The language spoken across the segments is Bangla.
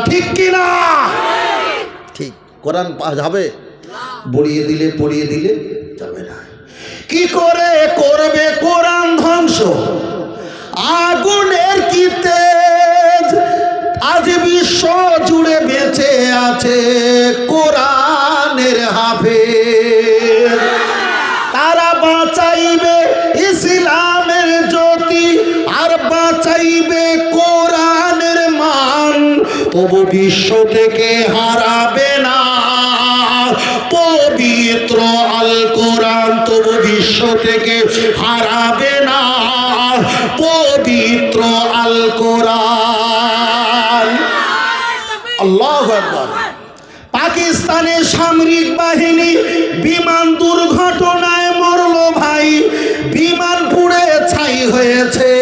ঠিক কিনা? ঠিক। কোরআন যাবে? পড়িয়ে দিলে যাবে না। কি করে করবে কোরআন ধ্বংস? আগুনের কি তেজ, আজ বিশ্ব জুড়ে বেঁচে আছে কোরআনের হাফেজ। তারা বাঁচাইবে ইসলামের জ্যোতি আর বাঁচাইবে কোরআনের মান। তবু বিশ্ব থেকে হারাবে না পবিত্র আল কোরআন। তবু বিশ্ব থেকে হারাবে না পবিত্র আল কোরআন। আল্লাহু আকবার। পাকিস্তানের সামরিক বাহিনী বিমান দুর্ঘটনায় মরল ভাই, বিমান পুড়ে ছাই হয়েছে,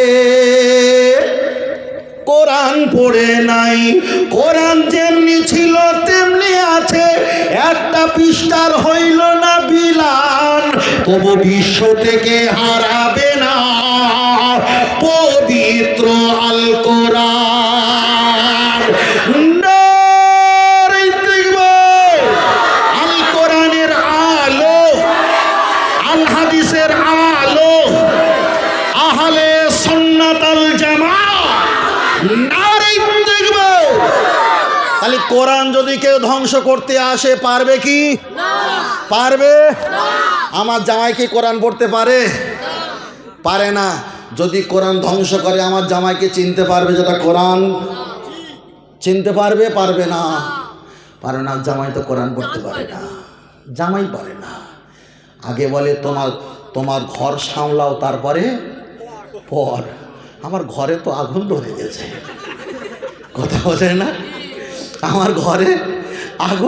কোরআন পড়ে নাই। কোরআন যেমনি ছিল তেমনি আছে, একটা পৃষ্ঠার হইল না বিলান। তবু বিশ্ব থেকে হারাবে না পবিত্র আল কোরআন। আল কোরআনের আলো, আল হাদিসের আলো, আহলে সুন্নাত আল জামাত নারে তাকবীর। তাহলে কোরআন যদি কেউ ধ্বংস করতে আসে পারবে কি? পারবে? আমার জামাই কি কোরআন পড়তে পারে? পারে না। যদি কোরআন ধ্বংস করে আমার জামাইকে চিনতে পারবে যেটা কোরআন? চিনতে পারবে? পারবে না। পারে না। জামাই তো কোরআন পড়তে পারে না, জামাই পারে না। আগে বলে তোমার ঘর সামলাও, তারপরে পর। আমার ঘরে তো আগুন ধরে গেছে, কথা বলে না, আমার ঘরে আগুন